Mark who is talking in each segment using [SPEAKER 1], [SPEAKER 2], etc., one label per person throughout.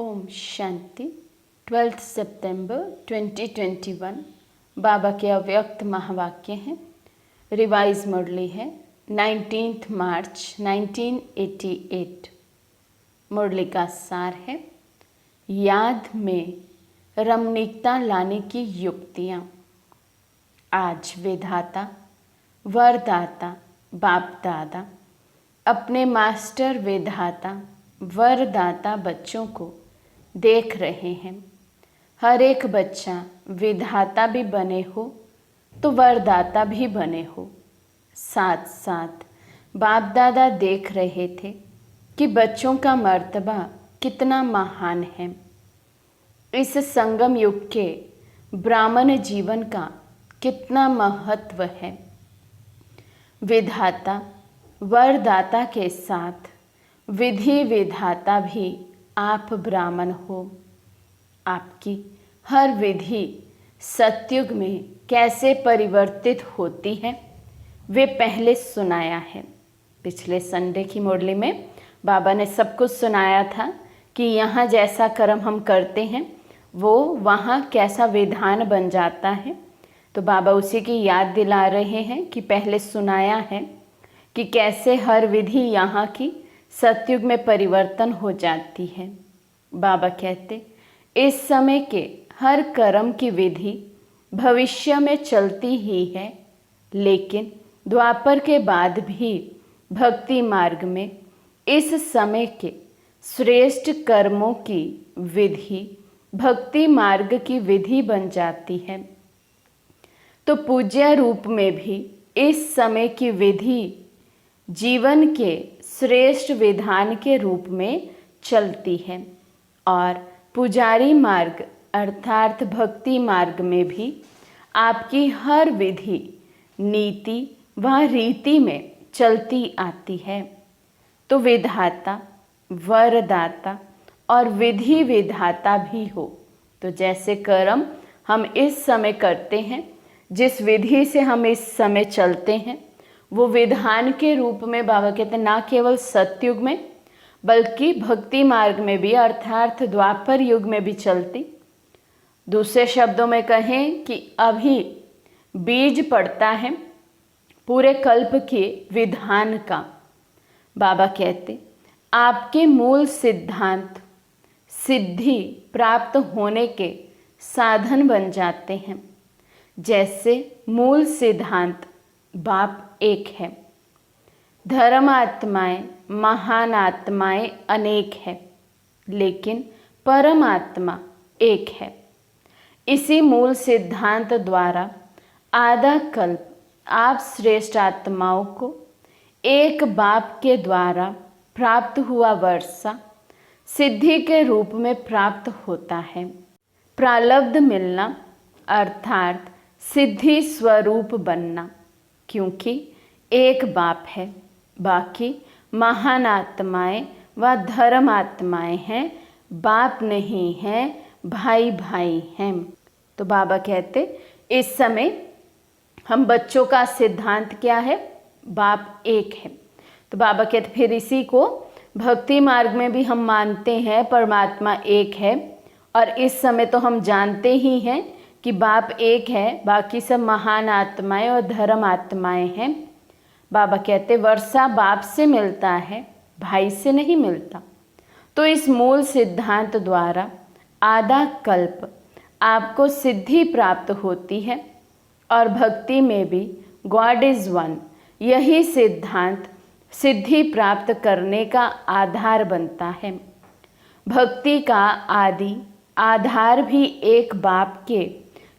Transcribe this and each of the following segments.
[SPEAKER 1] ओम शांति। 12 सितंबर 2021 बाबा के अव्यक्त महावाक्य हैं। रिवाइज मुरली है 19 मार्च 1988। मुरली का सार है, याद में रमणीकता लाने की युक्तियाँ। आज विधाता वरदाता बाप दादा अपने मास्टर विधाता वरदाता बच्चों को देख रहे हैं। हर एक बच्चा विधाता भी बने हो तो वरदाता भी बने हो। साथ साथ बाप दादा देख रहे थे कि बच्चों का मर्तबा कितना महान है। इस संगम युग के ब्राह्मण जीवन का कितना महत्व है। विधाता वरदाता के साथ विधि विधाता भी आप ब्राह्मण हो। आपकी हर विधि सतयुग में कैसे परिवर्तित होती है वे पहले सुनाया है। पिछले संडे की मुरली में बाबा ने सब कुछ सुनाया था कि यहाँ जैसा कर्म हम करते हैं वो वहाँ कैसा विधान बन जाता है। तो बाबा उसी की याद दिला रहे हैं कि पहले सुनाया है कि कैसे हर विधि यहाँ की सतयुग में परिवर्तन हो जाती है। बाबा कहते इस समय के हर कर्म की विधि भविष्य में चलती ही है, लेकिन द्वापर के बाद भी भक्ति मार्ग में इस समय के श्रेष्ठ कर्मों की विधि भक्ति मार्ग की विधि बन जाती है। तो पूज्य रूप में भी इस समय की विधि जीवन के श्रेष्ठ विधान के रूप में चलती है और पुजारी मार्ग अर्थात भक्ति मार्ग में भी आपकी हर विधि नीति व रीति में चलती आती है। तो विधाता वरदाता और विधि विधाता भी हो। तो जैसे कर्म हम इस समय करते हैं, जिस विधि से हम इस समय चलते हैं, वो विधान के रूप में बाबा कहते हैं ना केवल सतयुग में बल्कि भक्ति मार्ग में भी अर्थात द्वापर युग में भी चलती। दूसरे शब्दों में कहें कि अभी बीज पड़ता है पूरे कल्प के विधान का। बाबा कहते आपके मूल सिद्धांत सिद्धि प्राप्त होने के साधन बन जाते हैं। जैसे मूल सिद्धांत बाप एक है, धर्म आत्माएं महान आत्माएं अनेक है, लेकिन परमात्मा एक है। इसी मूल सिद्धांत द्वारा आधा कल्प आप श्रेष्ठ आत्माओं को एक बाप के द्वारा प्राप्त हुआ वर्षा सिद्धि के रूप में प्राप्त होता है। प्रारब्ध मिलना अर्थात सिद्धि स्वरूप बनना, क्योंकि एक बाप है, बाकी महान आत्माएं व धर्म आत्माएं हैं, बाप नहीं हैं, भाई भाई हैं। तो बाबा कहते इस समय हम बच्चों का सिद्धांत क्या है, बाप एक है। तो बाबा कहते फिर इसी को भक्ति मार्ग में भी हम मानते हैं परमात्मा एक है, और इस समय तो हम जानते ही हैं कि बाप एक है, बाकी सब महान आत्माएं और धर्म आत्माएं हैं। बाबा कहते वर्षा बाप से मिलता है, भाई से नहीं मिलता। तो इस मूल सिद्धांत द्वारा आधा कल्प आपको सिद्धि प्राप्त होती है और भक्ति में भी गॉड इज़ वन यही सिद्धांत सिद्धि प्राप्त करने का आधार बनता है। भक्ति का आदि आधार भी एक बाप के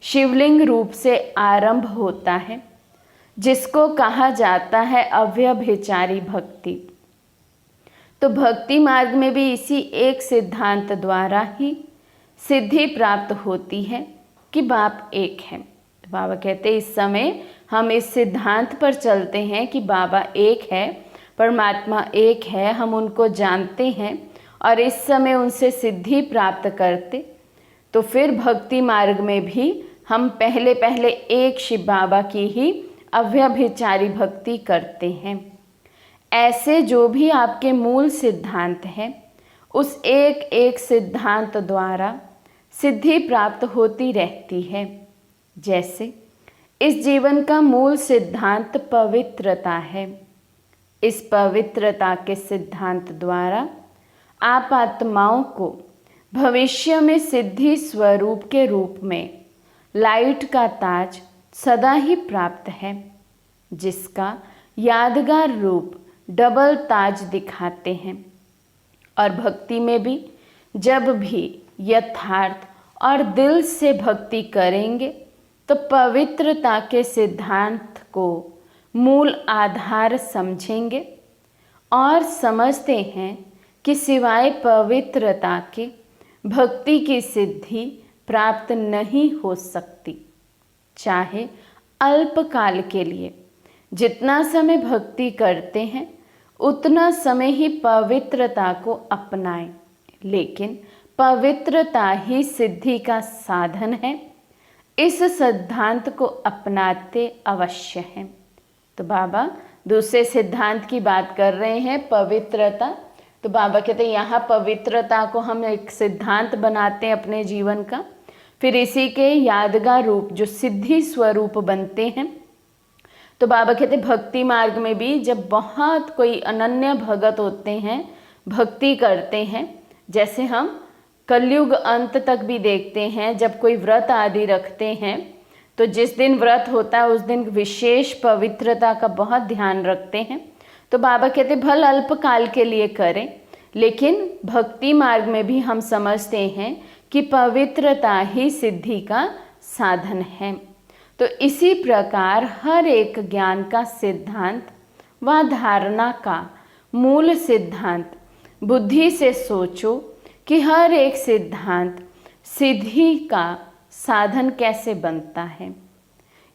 [SPEAKER 1] शिवलिंग रूप से आरंभ होता है, जिसको कहा जाता है अव्यभिचारी भक्ति। तो भक्ति मार्ग में भी इसी एक सिद्धांत द्वारा ही सिद्धि प्राप्त होती है कि बाप एक है। तो बाबा कहते इस समय हम इस सिद्धांत पर चलते हैं कि बाबा एक है, परमात्मा एक है, हम उनको जानते हैं और इस समय उनसे सिद्धि प्राप्त करते। तो फिर भक्ति मार्ग में भी हम पहले पहले एक शिव बाबा की ही अव्यभिचारी भक्ति करते हैं। ऐसे जो भी आपके मूल सिद्धांत हैं उस एक एक सिद्धांत द्वारा सिद्धि प्राप्त होती रहती है। जैसे इस जीवन का मूल सिद्धांत पवित्रता है। इस पवित्रता के सिद्धांत द्वारा आप आत्माओं को भविष्य में सिद्धि स्वरूप के रूप में लाइट का ताज सदा ही प्राप्त है, जिसका यादगार रूप डबल ताज दिखाते हैं। और भक्ति में भी जब भी यथार्थ और दिल से भक्ति करेंगे तो पवित्रता के सिद्धांत को मूल आधार समझेंगे और समझते हैं कि सिवाय पवित्रता के भक्ति की सिद्धि प्राप्त नहीं हो सकती। चाहे अल्पकाल के लिए जितना समय भक्ति करते हैं उतना समय ही पवित्रता को अपनाएं, लेकिन पवित्रता ही सिद्धि का साधन है। इस सिद्धांत को अपनाते अवश्य हैं। तो बाबा दूसरे सिद्धांत की बात कर रहे हैं, पवित्रता। तो बाबा कहते हैं यहाँ पवित्रता को हम एक सिद्धांत बनाते हैं अपने जीवन का, फिर इसी के यादगार रूप जो सिद्धि स्वरूप बनते हैं। तो बाबा कहते भक्ति मार्ग में भी जब बहुत कोई अनन्य भगत होते हैं, भक्ति करते हैं, जैसे हम कलयुग अंत तक भी देखते हैं, जब कोई व्रत आदि रखते हैं तो जिस दिन व्रत होता है उस दिन विशेष पवित्रता का बहुत ध्यान रखते हैं। तो बाबा कहते भल अल्पकाल के लिए करें, लेकिन भक्ति मार्ग में भी हम समझते हैं कि पवित्रता ही सिद्धि का साधन है। तो इसी प्रकार हर एक ज्ञान का सिद्धांत व धारणा का मूल सिद्धांत बुद्धि से सोचो कि हर एक सिद्धांत सिद्धि का साधन कैसे बनता है।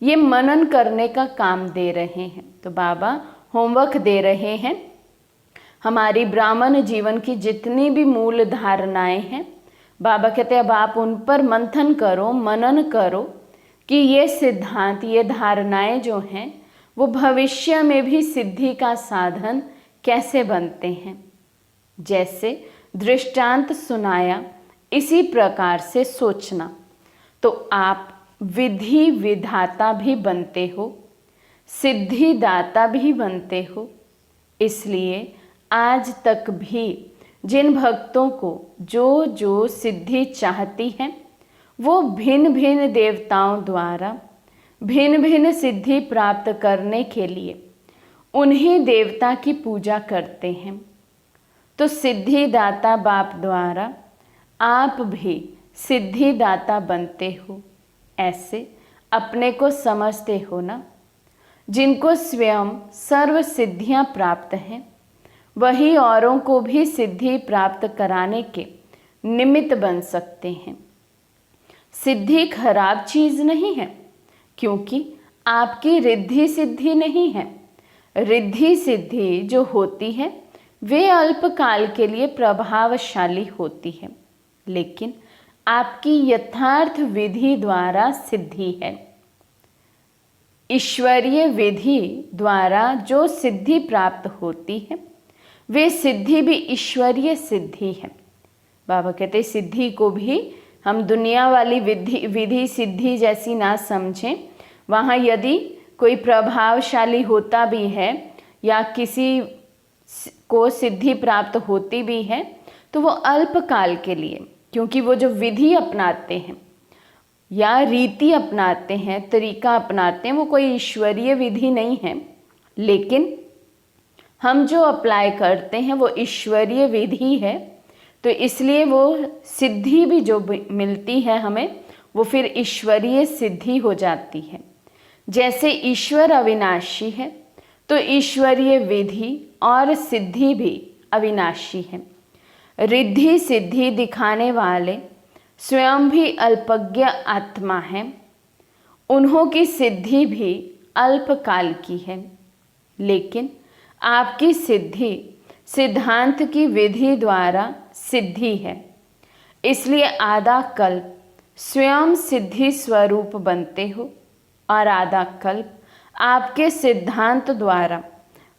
[SPEAKER 1] ये मनन करने का काम दे रहे हैं। तो बाबा होमवर्क दे रहे हैं। हमारी ब्राह्मण जीवन की जितनी भी मूल धारणाएं हैं, बाबा कहते हैं अब आप उन पर मंथन करो, मनन करो कि ये सिद्धांत, ये धारणाएं जो हैं वो भविष्य में भी सिद्धि का साधन कैसे बनते हैं। जैसे दृष्टांत सुनाया, इसी प्रकार से सोचना तो आप विधि विधाता भी बनते हो, सिद्धिदाता भी बनते हो। इसलिए आज तक भी जिन भक्तों को जो जो सिद्धि चाहती है वो भिन्न भिन्न देवताओं द्वारा भिन्न भिन्न सिद्धि प्राप्त करने के लिए उन्हीं देवता की पूजा करते हैं। तो सिद्धिदाता बाप द्वारा आप भी सिद्धिदाता बनते हो, ऐसे अपने को समझते हो ना। जिनको स्वयं सर्व सिद्धियां प्राप्त हैं वही औरों को भी सिद्धि प्राप्त कराने के निमित्त बन सकते हैं। सिद्धि खराब चीज नहीं है, क्योंकि आपकी रिद्धि सिद्धि नहीं है। रिद्धि सिद्धि जो होती है वे अल्पकाल के लिए प्रभावशाली होती है, लेकिन आपकी यथार्थ विधि द्वारा सिद्धि है। ईश्वरीय विधि द्वारा जो सिद्धि प्राप्त होती है वे सिद्धि भी ईश्वरीय सिद्धि है। बाबा कहते सिद्धि को भी हम दुनिया वाली विधि सिद्धि जैसी ना समझें। वहाँ यदि कोई प्रभावशाली होता भी है या किसी को सिद्धि प्राप्त होती भी है तो वो अल्पकाल के लिए, क्योंकि वो जो विधि अपनाते हैं या रीति अपनाते हैं, तरीका अपनाते हैं, वो कोई ईश्वरीय विधि नहीं है। लेकिन हम जो अप्लाई करते हैं वो ईश्वरीय विधि है। तो इसलिए वो सिद्धि भी जो मिलती है हमें वो फिर ईश्वरीय सिद्धि हो जाती है। जैसे ईश्वर अविनाशी है तो ईश्वरीय विधि और सिद्धि भी अविनाशी है। रिद्धि सिद्धि दिखाने वाले स्वयं भी अल्पज्ञ आत्मा हैं, उन्हों की सिद्धि भी अल्पकाल की है। लेकिन आपकी सिद्धि सिद्धांत की विधि द्वारा सिद्धि है, इसलिए आधा कल्प स्वयं सिद्धि स्वरूप बनते हो और आधा कल्प आपके सिद्धांत द्वारा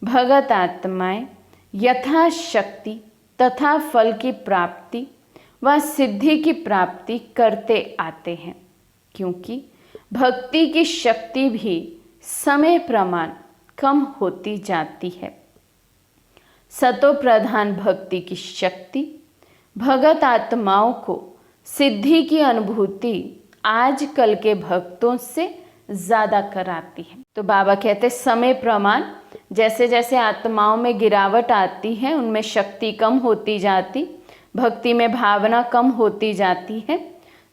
[SPEAKER 1] भगत आत्माएं यथाशक्ति तथा फल की प्राप्ति व सिद्धि की प्राप्ति करते आते हैं, क्योंकि भक्ति की शक्ति भी समय प्रमाण कम होती जाती है। सतो प्रधान भक्ति की शक्ति भगत आत्माओं को सिद्धि की अनुभूति आजकल के भक्तों से ज़्यादा कराती है। तो बाबा कहते समय प्रमाण, जैसे जैसे आत्माओं में गिरावट आती है, उनमें शक्ति कम होती जाती, भक्ति में भावना कम होती जाती है,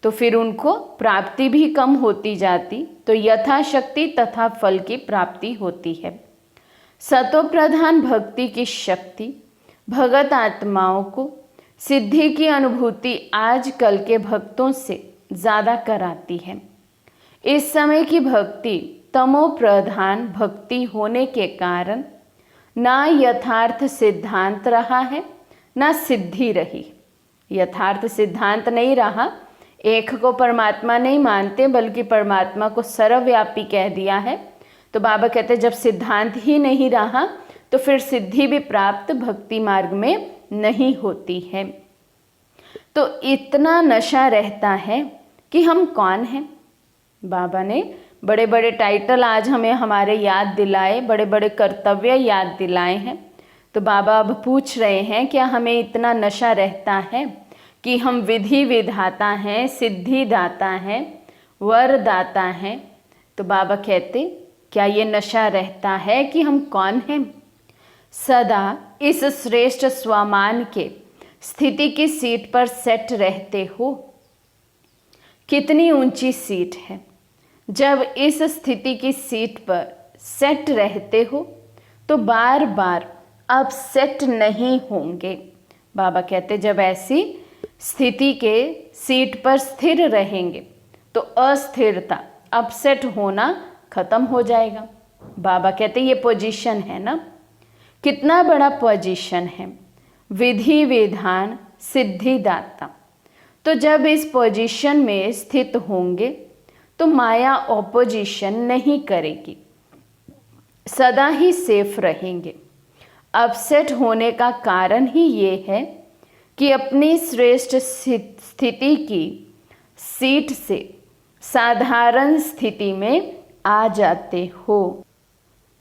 [SPEAKER 1] तो फिर उनको प्राप्ति भी कम होती जाती, तो यथाशक्ति तथा फल की प्राप्ति होती है। सतो प्रधान भक्ति की शक्ति भगत आत्माओं को सिद्धि की अनुभूति आजकल के भक्तों से ज़्यादा कराती है। इस समय की भक्ति तमो प्रधान भक्ति होने के कारण ना यथार्थ सिद्धांत रहा है, ना सिद्धि रही। यथार्थ सिद्धांत नहीं रहा, एक को परमात्मा नहीं मानते बल्कि परमात्मा को सर्वव्यापी कह दिया है। तो बाबा कहते जब सिद्धांत ही नहीं रहा तो फिर सिद्धि भी प्राप्त भक्ति मार्ग में नहीं होती है। तो इतना नशा रहता है कि हम कौन हैं। बाबा ने बड़े बड़े टाइटल आज हमें हमारे याद दिलाए, बड़े बड़े कर्तव्य याद दिलाए हैं। तो बाबा अब पूछ रहे हैं क्या हमें इतना नशा रहता है कि हम विधि विधाता हैं, सिद्धि दाता हैं, वर दाता हैं। तो बाबा कहते क्या ये नशा रहता है कि हम कौन हैं। सदा इस श्रेष्ठ स्वमान के स्थिति की सीट पर सेट रहते हो। कितनी ऊंची सीट है। जब इस स्थिति की सीट पर सेट रहते हो तो बार बार अपसेट नहीं होंगे। बाबा कहते जब ऐसी स्थिति के सीट पर स्थिर रहेंगे तो अस्थिरता, अपसेट होना खत्म हो जाएगा। बाबा कहते ये पोजीशन है ना, कितना बड़ा पोजीशन है, विधि विधान सिद्धिदाता। तो जब इस पोजीशन में स्थित होंगे तो माया ऑपोजिशन नहीं करेगी, सदा ही सेफ रहेंगे। अपसेट होने का कारण ही ये है कि अपनी श्रेष्ठ स्थिति की सीट से साधारण स्थिति में आ जाते हो।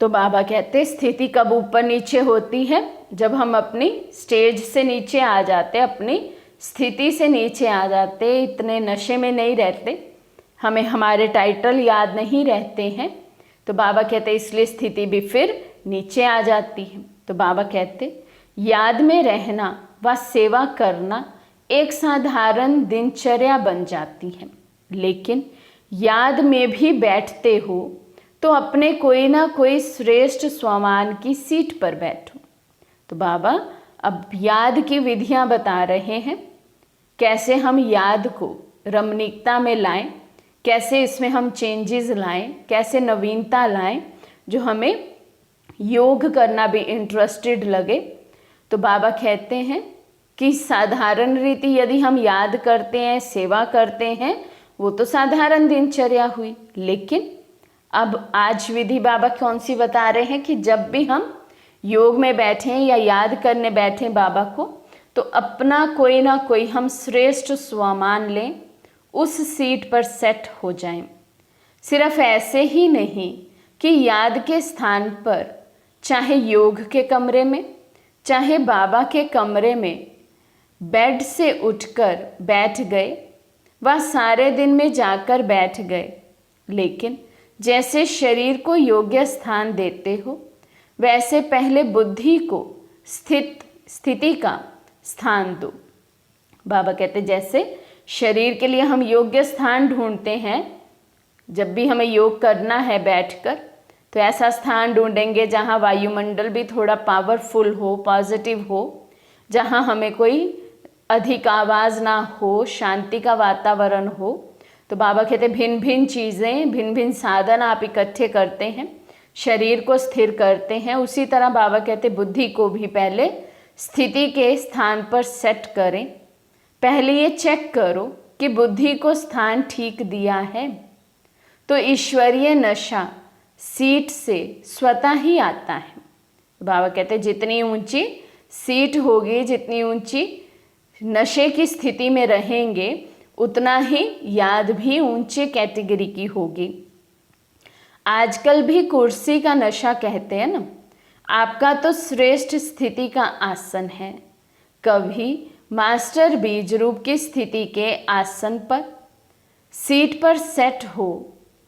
[SPEAKER 1] तो बाबा कहते स्थिति कब ऊपर नीचे होती है, जब हम अपनी स्टेज से नीचे आ जाते, अपनी स्थिति से नीचे आ जाते, इतने नशे में नहीं रहते, हमें हमारे टाइटल याद नहीं रहते हैं। तो बाबा कहते इसलिए स्थिति भी फिर नीचे आ जाती है। तो बाबा कहते याद में रहना व सेवा करना एक साधारण दिनचर्या बन जाती है, लेकिन याद में भी बैठते हो तो अपने कोई ना कोई श्रेष्ठ स्वमान की सीट पर बैठो। तो बाबा अब याद की विधियां बता रहे हैं, कैसे हम याद को रमणीकता में लाएं, कैसे इसमें हम चेंजेस लाएं, कैसे नवीनता लाएं जो हमें योग करना भी इंटरेस्टेड लगे। तो बाबा कहते हैं कि साधारण रीति यदि हम याद करते हैं, सेवा करते हैं, वो तो साधारण दिनचर्या हुई। लेकिन अब आज विधि बाबा कौन सी बता रहे हैं कि जब भी हम योग में बैठें या याद करने बैठें बाबा को, तो अपना कोई ना कोई हम श्रेष्ठ स्वमान लें, उस सीट पर सेट हो जाएं। सिर्फ ऐसे ही नहीं कि याद के स्थान पर चाहे योग के कमरे में, चाहे बाबा के कमरे में बेड से उठकर बैठ गए व सारे दिन में जाकर बैठ गए, लेकिन जैसे शरीर को योग्य स्थान देते हो वैसे पहले बुद्धि को स्थिति का स्थान दो। बाबा कहते जैसे शरीर के लिए हम योग्य स्थान ढूंढते हैं, जब भी हमें योग करना है बैठकर, तो ऐसा स्थान ढूंढेंगे जहाँ वायुमंडल भी थोड़ा पावरफुल हो, पॉजिटिव हो, जहाँ हमें कोई अधिक आवाज़ ना हो, शांति का वातावरण हो। तो बाबा कहते भिन्न भिन्न चीज़ें, भिन्न भिन्न साधन आप इकट्ठे करते हैं, शरीर को स्थिर करते हैं। उसी तरह बाबा कहते बुद्धि को भी पहले स्थिति के स्थान पर सेट करें। पहले ये चेक करो कि बुद्धि को स्थान ठीक दिया है, तो ईश्वरीय नशा सीट से स्वतः ही आता है। बाबा कहते जितनी ऊंची सीट होगी जितनी ऊंची, नशे की स्थिति में रहेंगे उतना ही याद भी ऊंचे कैटेगरी की होगी। आजकल भी कुर्सी का नशा कहते हैं ना। आपका तो श्रेष्ठ स्थिति का आसन है। कभी मास्टर बीज रूप की स्थिति के आसन पर सीट पर सेट हो,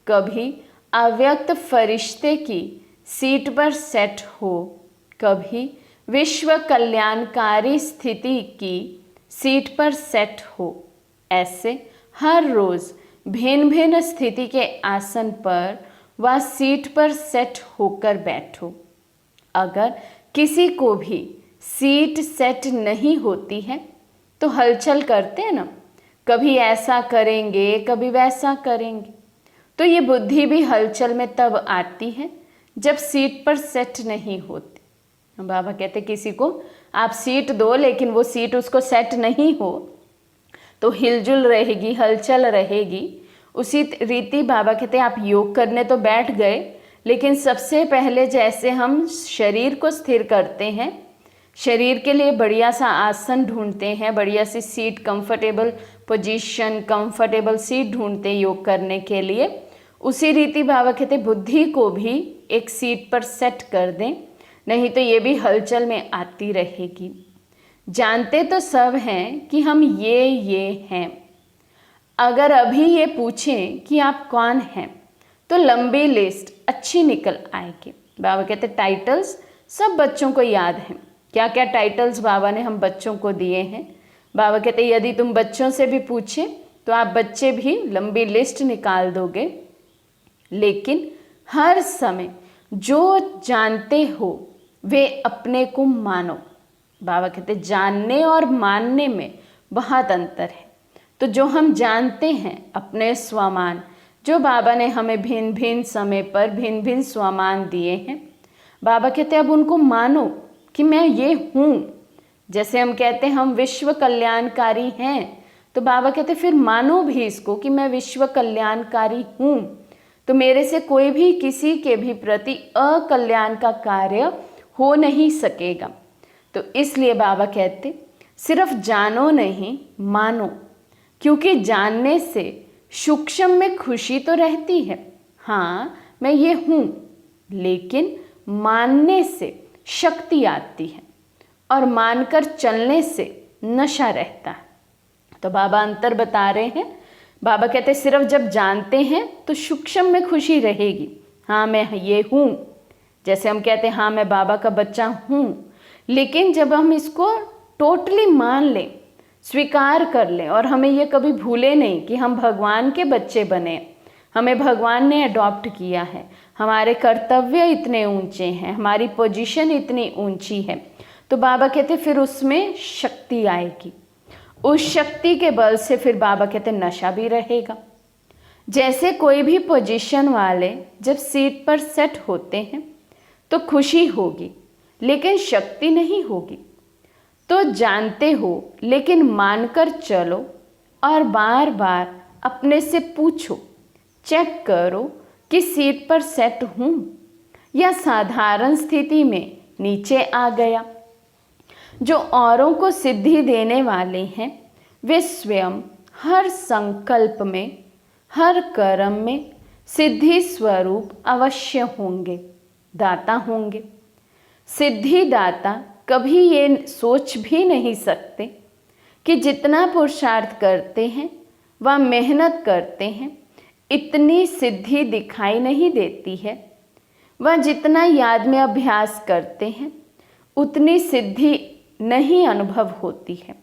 [SPEAKER 1] कभी अव्यक्त फरिश्ते की सीट पर सेट हो, कभी विश्व कल्याणकारी स्थिति की सीट पर सेट हो। ऐसे हर रोज भिन्न भिन्न स्थिति के आसन पर व सीट पर सेट होकर बैठो। अगर किसी को भी सीट सेट नहीं होती है तो हलचल करते हैं ना, कभी ऐसा करेंगे कभी वैसा करेंगे, तो ये बुद्धि भी हलचल में तब आती है जब सीट पर सेट नहीं होती। बाबा कहते किसी को आप सीट दो लेकिन वो सीट उसको सेट नहीं हो तो हिलजुल रहेगी, हलचल रहेगी। उसी रीति बाबा कहते आप योग करने तो बैठ गए, लेकिन सबसे पहले जैसे हम शरीर को स्थिर करते हैं, शरीर के लिए बढ़िया सा आसन ढूंढते हैं, बढ़िया सी seat, comfortable position, comfortable seat ढूंढते हैं योग करने के लिए, उसी रीति बाबा कहते बुद्धि को भी एक सीट पर सेट कर दें, नहीं तो ये भी हलचल में आती रहेगी। जानते तो सब हैं कि हम ये हैं। अगर अभी ये पूछें कि आप कौन हैं तो लंबी लिस्ट अच्छी निकल आएगी। बाबा कहते टाइटल्स सब बच्चों को याद हैं। क्या क्या टाइटल्स बाबा ने हम बच्चों को दिए हैं। बाबा कहते यदि तुम बच्चों से भी पूछे तो आप बच्चे भी लंबी लिस्ट निकाल दोगे, लेकिन हर समय जो जानते हो वे अपने को मानो। बाबा कहते जानने और मानने में बहुत अंतर है। तो जो हम जानते हैं अपने स्वमान, जो बाबा ने हमें भिन्न भिन्न समय पर भिन्न भिन्न स्वमान दिए हैं, बाबा कहते अब उनको मानो कि मैं ये हूँ। जैसे हम कहते हैं हम विश्व कल्याणकारी हैं, तो बाबा कहते फिर मानो भी इसको कि मैं विश्व कल्याणकारी हूँ। तो मेरे से कोई भी किसी के भी प्रति अकल्याण का कार्य हो नहीं सकेगा। तो इसलिए बाबा कहते सिर्फ जानो नहीं मानो, क्योंकि जानने से सूक्ष्म में खुशी तो रहती है, हाँ मैं ये हूँ, लेकिन मानने से शक्ति आती है और मानकर चलने से नशा रहता है। तो बाबा अंतर बता रहे हैं। बाबा कहते सिर्फ जब जानते हैं तो सूक्ष्म में खुशी रहेगी, हाँ मैं ये हूँ। जैसे हम कहते हैं हाँ मैं बाबा का बच्चा हूँ, लेकिन जब हम इसको टोटली मान लें, स्वीकार कर लें और हमें ये कभी भूले नहीं कि हम भगवान के बच्चे बने, हमें भगवान ने अडॉप्ट किया है, हमारे कर्तव्य इतने ऊंचे हैं, हमारी पोजीशन इतनी ऊंची है, तो बाबा कहते फिर उसमें शक्ति आएगी। उस शक्ति के बल से फिर बाबा कहते नशा भी रहेगा। जैसे कोई भी पोजीशन वाले जब सीट पर सेट होते हैं तो खुशी होगी, लेकिन शक्ति नहीं होगी। तो जानते हो लेकिन मानकर चलो और बार बार अपने से पूछो, चेक करो कि सीट पर सेट हूँ या साधारण स्थिति में नीचे आ गया। जो औरों को सिद्धि देने वाले हैं वे स्वयं हर संकल्प में, हर कर्म में सिद्धि स्वरूप अवश्य होंगे, दाता होंगे। सिद्धि दाता कभी ये सोच भी नहीं सकते कि जितना पुरुषार्थ करते हैं व मेहनत करते हैं इतनी सिद्धि दिखाई नहीं देती है, वह जितना याद में अभ्यास करते हैं उतनी सिद्धि नहीं अनुभव होती है।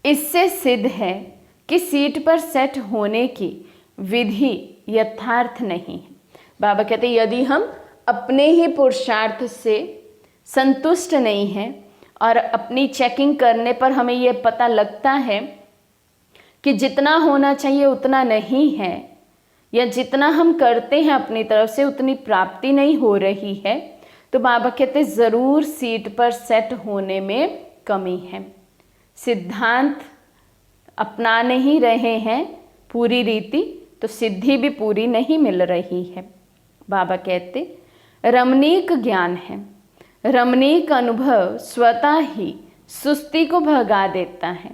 [SPEAKER 1] इससे सिद्ध है कि सीट पर सेट होने की विधि यथार्थ नहीं है। बाबा कहते यदि हम अपने ही पुरुषार्थ से संतुष्ट नहीं हैं और अपनी चेकिंग करने पर हमें ये पता लगता है कि जितना होना चाहिए उतना नहीं है, या जितना हम करते हैं अपनी तरफ से उतनी प्राप्ति नहीं हो रही है, तो बाबा कहते ज़रूर सीट पर सेट होने में कमी है। सिद्धांत अपना नहीं रहे हैं पूरी रीति, तो सिद्धि भी पूरी नहीं मिल रही है। बाबा कहते रमणीक ज्ञान है, रमणीक अनुभव स्वतः ही सुस्ती को भगा देता है।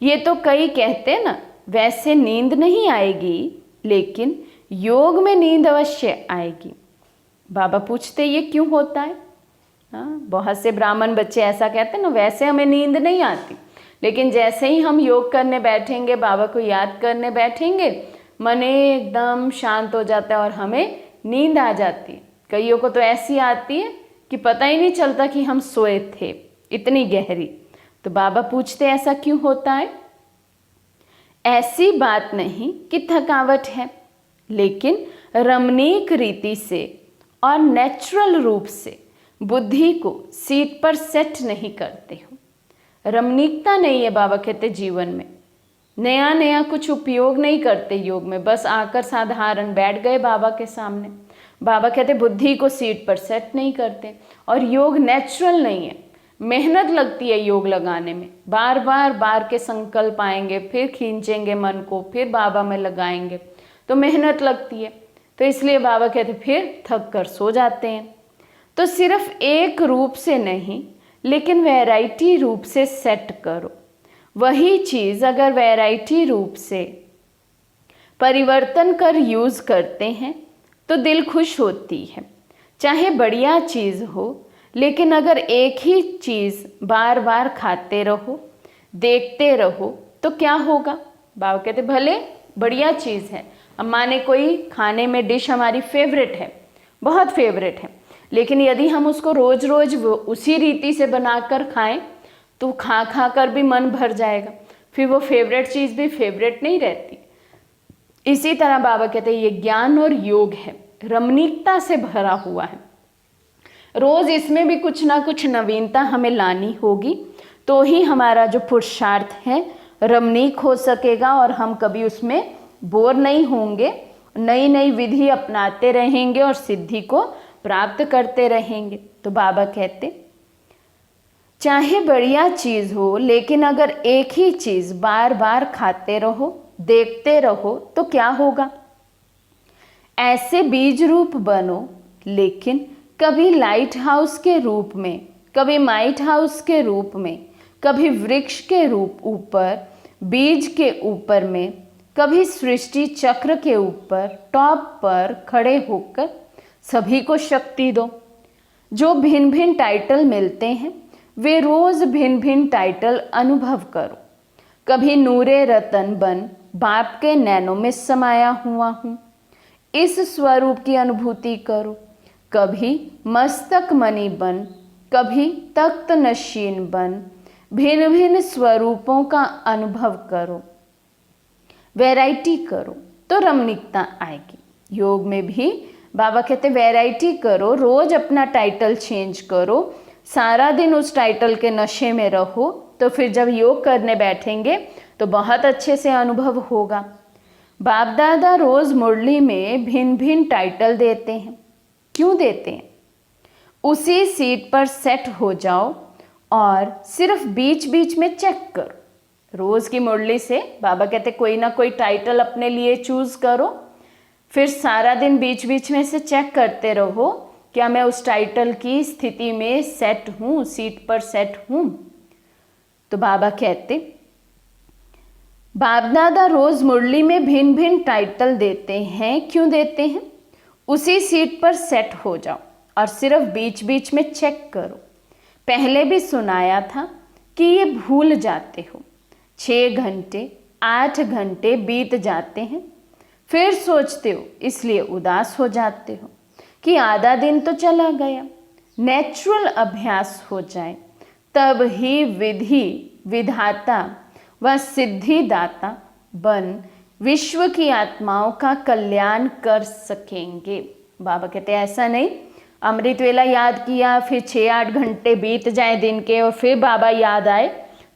[SPEAKER 1] ये तो कई कहते ना, वैसे नींद नहीं आएगी लेकिन योग में नींद अवश्य आएगी। बाबा पूछते ये क्यों होता है? हाँ, बहुत से ब्राह्मण बच्चे ऐसा कहते हैं ना, वैसे हमें नींद नहीं आती, लेकिन जैसे ही हम योग करने बैठेंगे, बाबा को याद करने बैठेंगे, मन एकदम शांत हो जाता है और हमें नींद आ जाती है। कईयों को तो ऐसी आती है कि पता ही नहीं चलता कि हम सोए थे, इतनी गहरी। तो बाबा पूछते ऐसा क्यों होता है? ऐसी बात नहीं कि थकावट है, लेकिन रमणीक रीति से और नेचुरल रूप से बुद्धि को सीट पर सेट नहीं करते हो। रमणीकता नहीं है बाबा कहते जीवन में, नया नया कुछ उपयोग नहीं करते योग में, बस आकर साधारण बैठ गए बाबा के सामने। बाबा कहते बुद्धि को सीट पर सेट नहीं करते। और योग नेचुरल नहीं है, मेहनत लगती है योग लगाने में, बार बार के संकल्प आएंगे, फिर खींचेंगे मन को, फिर बाबा में लगाएंगे, तो मेहनत लगती है। तो इसलिए बाबा कहते फिर थक कर सो जाते हैं। तो सिर्फ एक रूप से नहीं, लेकिन वैरायटी रूप से सेट करो। वही चीज़ अगर वैरायटी रूप से परिवर्तन कर यूज़ करते हैं तो दिल खुश होती है। चाहे बढ़िया चीज़ हो, लेकिन अगर एक ही चीज़ बार बार खाते रहो, देखते रहो, तो क्या होगा? बाबा कहते भले बढ़िया चीज़ है, अब माने कोई खाने में डिश हमारी फेवरेट है, बहुत फेवरेट है, लेकिन यदि हम उसको रोज़ रोज़ उसी रीति से बनाकर खाएं तो खा खा कर भी मन भर जाएगा, फिर वो फेवरेट चीज़ भी फेवरेट नहीं रहती। इसी तरह बाबा कहते हैं ये ज्ञान और योग है, रमणीकता से भरा हुआ है। रोज़ इसमें भी कुछ ना कुछ नवीनता हमें लानी होगी, तो ही हमारा जो पुरुषार्थ है रमणीक हो सकेगा और हम कभी उसमें बोर नहीं होंगे, नई नई विधि अपनाते रहेंगे और सिद्धि को प्राप्त करते रहेंगे। तो बाबा कहते चाहे बढ़िया चीज़ हो, लेकिन अगर एक ही चीज़ बार बार खाते रहो, देखते रहो, तो क्या होगा? ऐसे बीज रूप बनो, लेकिन कभी लाइट हाउस के रूप में, कभी माइट हाउस के रूप में, कभी वृक्ष के रूप ऊपर, बीज के ऊपर में, कभी सृष्टि चक्र के ऊपर टॉप पर खड़े होकर सभी को शक्ति दो। जो भिन्न भिन्न टाइटल मिलते हैं वे रोज भिन्न भिन्न टाइटल अनुभव करो। कभी नूरे रतन बन बाप के नैनों में समाया हुआ हूँ, इस स्वरूप की अनुभूति करो। कभी मस्तक मणि बन, कभी तख्त नशीन बन, भिन्न भिन्न स्वरूपों का अनुभव करो, वैरायटी करो तो रमणीकता आएगी। योग में भी बाबा कहते वैरायटी करो, रोज अपना टाइटल चेंज करो, सारा दिन उस टाइटल के नशे में रहो, तो फिर जब योग करने बैठेंगे तो बहुत अच्छे से अनुभव होगा। बाप दादा रोज मुरली में भिन्न भिन्न टाइटल देते हैं। क्यों देते हैं? उसी सीट पर सेट हो जाओ और सिर्फ बीच बीच में चेक करो। रोज़ की मुरली से बाबा कहते कोई ना कोई टाइटल अपने लिए चूज़ करो, फिर सारा दिन बीच बीच में से चेक करते रहो, क्या मैं उस टाइटल की स्थिति में सेट हूँ, सीट पर सेट हूँ। तो बाबा कहते बाप दादा रोज़ मुरली में भिन्न भिन्न टाइटल देते हैं। क्यों देते हैं? उसी सीट पर सेट हो जाओ और सिर्फ बीच बीच में चेक करो। पहले भी सुनाया था कि ये भूल जाते हो, 6 घंटे 8 घंटे बीत जाते हैं, फिर सोचते हो, इसलिए उदास हो जाते हो कि आधा दिन तो चला गया। नेचुरल अभ्यास हो जाए तब ही विधि विधाता व सिद्धिदाता बन विश्व की आत्माओं का कल्याण कर सकेंगे। बाबा कहते हैं ऐसा नहीं अमृत वेला याद किया, फिर 6-8 घंटे बीत जाए दिन के और फिर बाबा याद आए,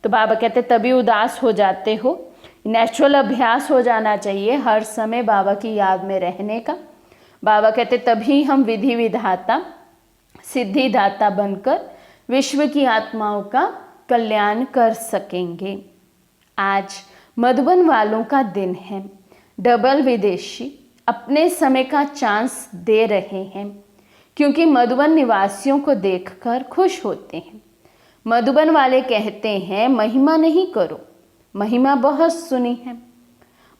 [SPEAKER 1] तो बाबा कहते तभी उदास हो जाते हो। नेचुरल अभ्यास हो जाना चाहिए हर समय बाबा की याद में रहने का। बाबा कहते तभी हम विधि विधाता सिद्धिदाता बनकर विश्व की आत्माओं का कल्याण कर सकेंगे। आज मधुबन वालों का दिन है। डबल विदेशी अपने समय का चांस दे रहे हैं। क्योंकि मधुबन निवासियों को देखकर खुश होते हैं। मधुबन वाले कहते हैं महिमा नहीं करो, महिमा बहुत सुनी है।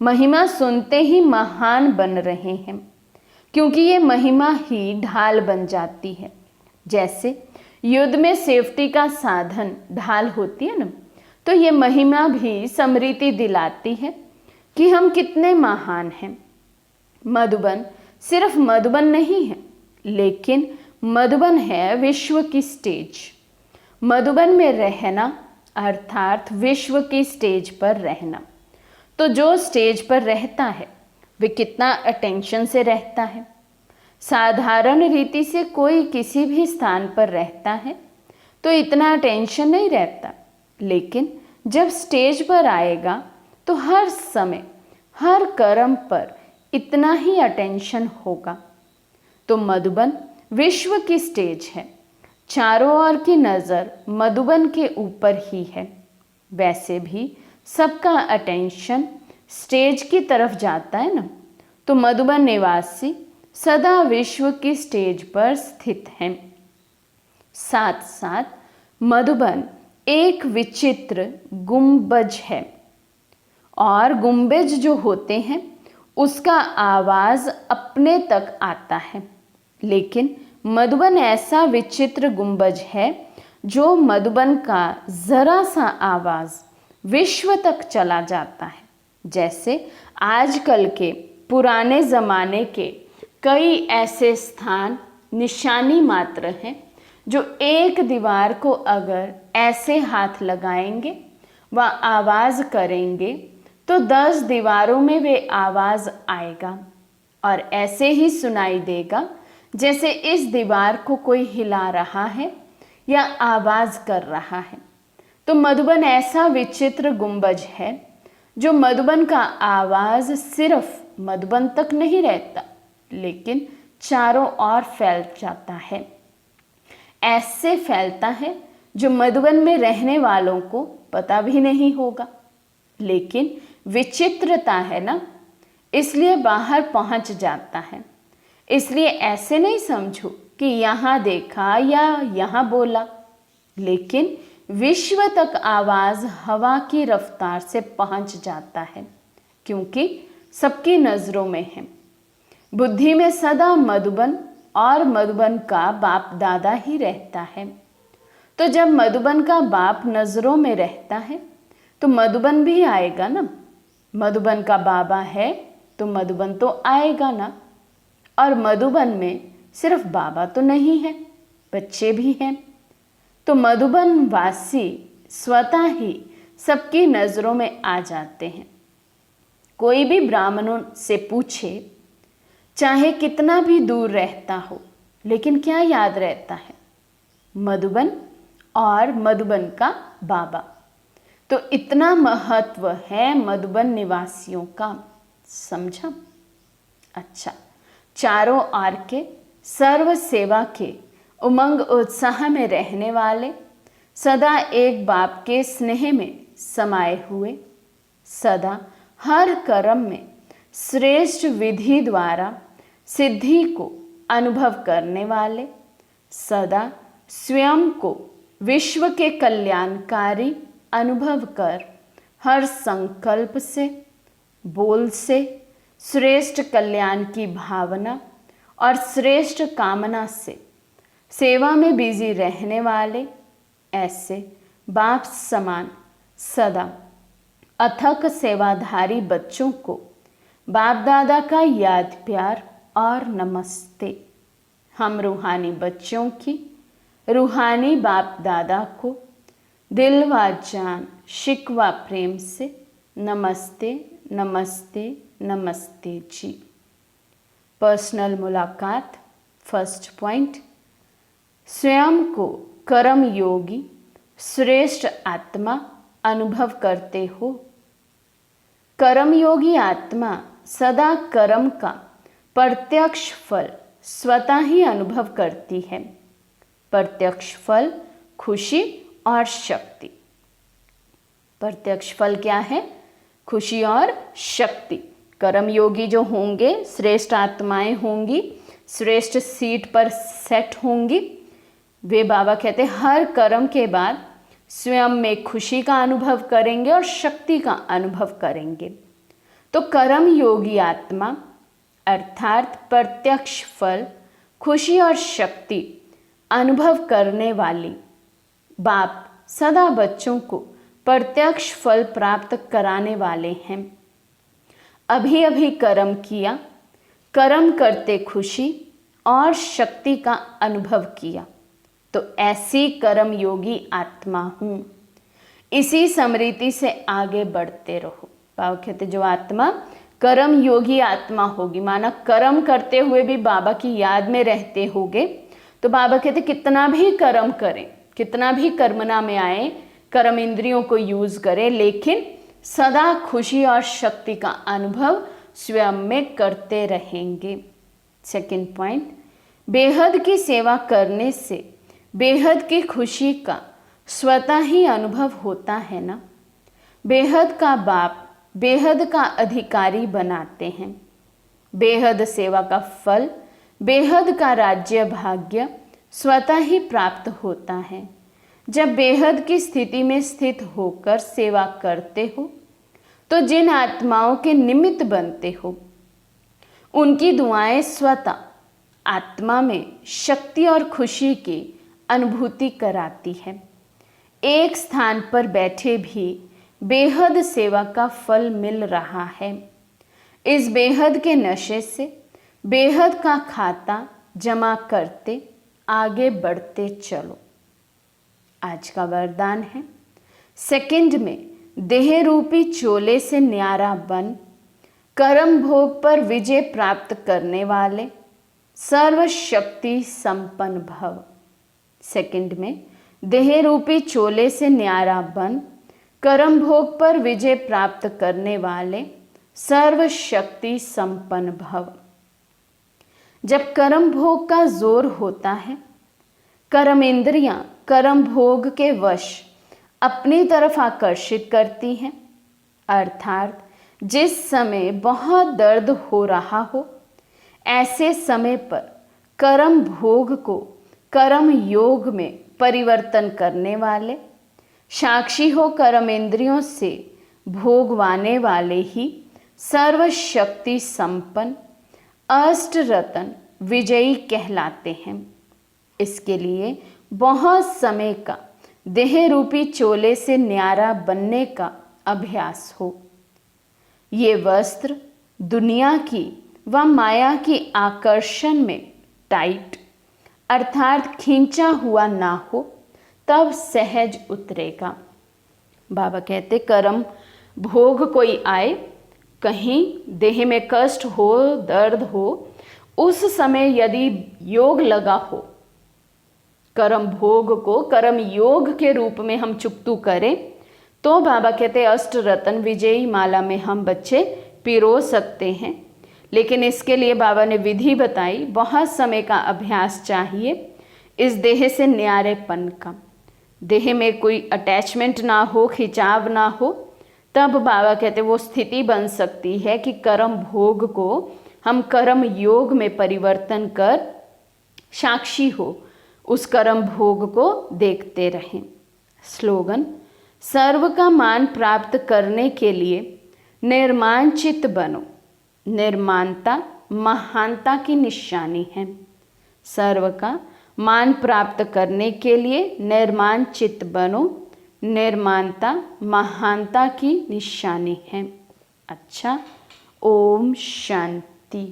[SPEAKER 1] महिमा सुनते ही महान बन रहे हैं, क्योंकि ये महिमा ही ढाल बन जाती है। जैसे युद्ध में सेफ्टी का साधन ढाल होती है ना, तो ये महिमा भी स्मृति दिलाती है कि हम कितने महान हैं। मधुबन सिर्फ मधुबन नहीं है, लेकिन मधुबन है विश्व की स्टेज। मधुबन में रहना अर्थात विश्व की स्टेज पर रहना। तो जो स्टेज पर रहता है वे कितना अटेंशन से रहता है। साधारण रीति से कोई किसी भी स्थान पर रहता है तो इतना अटेंशन नहीं रहता, लेकिन जब स्टेज पर आएगा तो हर समय हर कर्म पर इतना ही अटेंशन होगा। तो मधुबन विश्व की स्टेज है, चारों ओर की नज़र मधुबन के ऊपर ही है। वैसे भी सबका अटेंशन स्टेज की तरफ जाता है ना, तो मधुबन निवासी सदा विश्व की स्टेज पर स्थित हैं। साथ साथ मधुबन एक विचित्र गुंबज है, और गुंबज जो होते हैं उसका आवाज़ अपने तक आता है। लेकिन मधुबन ऐसा विचित्र गुंबज है जो मधुबन का ज़रा सा आवाज़ विश्व तक चला जाता है। जैसे आजकल के पुराने ज़माने के कई ऐसे स्थान निशानी मात्र हैं जो एक दीवार को अगर ऐसे हाथ लगाएंगे व आवाज़ करेंगे तो 10 दीवारों में वे आवाज़ आएगा और ऐसे ही सुनाई देगा जैसे इस दीवार को कोई हिला रहा है या आवाज़ कर रहा है। तो मधुबन ऐसा विचित्र गुंबज है जो मधुबन का आवाज़ सिर्फ मधुबन तक नहीं रहता, लेकिन चारों ओर फैल जाता है। ऐसे फैलता है जो मधुबन में रहने वालों को पता भी नहीं होगा। लेकिन विचित्रता है ना, इसलिए बाहर पहुंच जाता है। इसलिए ऐसे नहीं समझो कि यहाँ देखा या यहाँ बोला, लेकिन विश्व तक आवाज़ हवा की रफ्तार से पहुंच जाता है, क्योंकि सबकी नज़रों में है। बुद्धि में सदा मधुबन और मधुबन का बाप दादा ही रहता है। तो जब मधुबन का बाप नज़रों में रहता है तो मधुबन भी आएगा ना। मधुबन का बाबा है तो मधुबन तो आएगा ना। और मधुबन में सिर्फ बाबा तो नहीं है, बच्चे भी हैं। तो मधुबन वासी स्वतः ही सबकी नज़रों में आ जाते हैं। कोई भी ब्राह्मणों से पूछे, चाहे कितना भी दूर रहता हो, लेकिन क्या याद रहता है? मधुबन और मधुबन का बाबा। तो इतना महत्व है मधुबन निवासियों का, समझा? अच्छा, चारों ओर के सर्व सेवा के उमंग उत्साह में रहने वाले, सदा एक बाप के स्नेह में समाये हुए, सदा हर कर्म में श्रेष्ठ विधि द्वारा सिद्धि को अनुभव करने वाले, सदा स्वयं को विश्व के कल्याणकारी अनुभव कर हर संकल्प से, बोल से श्रेष्ठ कल्याण की भावना और श्रेष्ठ कामना से सेवा में बिजी रहने वाले, ऐसे बाप समान सदा अथक सेवाधारी बच्चों को बाप दादा का याद प्यार और नमस्ते। हम रूहानी बच्चों की रूहानी बाप दादा को दिल व जान शिकवा प्रेम से नमस्ते नमस्ते नमस्ते जी। पर्सनल मुलाकात। फर्स्ट पॉइंट, स्वयं को कर्म योगी श्रेष्ठ आत्मा अनुभव करते हो। कर्मयोगी आत्मा सदा कर्म का प्रत्यक्ष फल स्वतः ही अनुभव करती है। प्रत्यक्ष फल खुशी और शक्ति। प्रत्यक्ष फल क्या है? खुशी और शक्ति। कर्मयोगी जो होंगे, श्रेष्ठ आत्माएं होंगी, श्रेष्ठ सीट पर सेट होंगी। वे बाबा कहते हर कर्म के बाद स्वयं में खुशी का अनुभव करेंगे और शक्ति का अनुभव करेंगे। तो कर्म योगी आत्मा अर्थात प्रत्यक्ष फल, खुशी और शक्ति अनुभव करने वाली बाप सदा बच्चों को प्रत्यक्ष फल प्राप्त कराने वाले हैं। अभी अभी कर्म किया, कर्म करते खुशी और शक्ति का अनुभव किया, तो ऐसी कर्म योगी आत्मा हूँ। इसी स्मृति से आगे बढ़ते रहो। बाबा कहते जो आत्मा कर्म योगी आत्मा होगी, माना कर्म करते हुए भी बाबा की याद में रहते होगे, तो बाबा कहते कितना भी कर्म करें, कितना भी कर्मना में आए, कर्म इंद्रियों को यूज करें, लेकिन सदा खुशी और शक्ति का अनुभव स्वयं में करते रहेंगे। सेकंड पॉइंट, बेहद की सेवा करने से बेहद की खुशी का स्वतः ही अनुभव होता है ना। बेहद का बाप बेहद का अधिकारी बनाते हैं। बेहद सेवा का फल, बेहद का राज्य भाग्य स्वतः ही प्राप्त होता है। जब बेहद की स्थिति में स्थित होकर सेवा करते हो, तो जिन आत्माओं के निमित्त बनते हो, उनकी दुआएं स्वतः आत्मा में शक्ति और खुशी की अनुभूति कराती है। एक स्थान पर बैठे भी बेहद सेवा का फल मिल रहा है। इस बेहद के नशे से बेहद का खाता जमा करते आगे बढ़ते चलो। आज का वरदान है, सेकंड में देह रूपी चोले से न्यारा बन कर्म भोग पर विजय प्राप्त करने वाले सर्वशक्ति संपन्न भव। सेकंड में देह रूपी चोले से न्यारा बन कर्म भोग पर विजय प्राप्त करने वाले सर्वशक्ति संपन्न भव। जब कर्म भोग का जोर होता है, कर्म इंद्रियां कर्म भोग के वश अपनी तरफ आकर्षित करती हैं, अर्थात जिस समय बहुत दर्द हो रहा हो, ऐसे समय पर कर्म भोग को कर्म योग में परिवर्तन करने वाले, साक्षी हो कर्म इंद्रियों से भोगवाने वाले ही सर्वशक्ति संपन्न अष्ट रतन विजयी कहलाते हैं। इसके लिए बहुत समय का देह रूपी चोले से न्यारा बनने का अभ्यास हो। ये वस्त्र दुनिया की व माया की आकर्षण में टाइट अर्थात खींचा हुआ ना हो, तब सहज उतरेगा। बाबा कहते कर्म भोग कोई आए, कहीं देह में कष्ट हो, दर्द हो, उस समय यदि योग लगा हो, कर्म भोग को कर्म योग के रूप में हम चुक्तू करें, तो बाबा कहते अष्ट रतन विजयी माला में हम बच्चे पिरो सकते हैं। लेकिन इसके लिए बाबा ने विधि बताई, बहुत समय का अभ्यास चाहिए। इस देह से न्यारेपन का, देह में कोई अटैचमेंट ना हो, खिंचाव ना हो, तब बाबा कहते वो स्थिति बन सकती है कि कर्म भोग को हम कर्म योग में परिवर्तन कर साक्षी हो उस कर्म भोग को देखते रहें। स्लोगन, सर्व का मान प्राप्त करने के लिए निर्माण चित्त बनो। निर्माणता महानता की निशानी है। सर्व का मान प्राप्त करने के लिए निर्माण चित्त बनो। निर्माणता महानता की निशानी है। अच्छा, ओम शांति।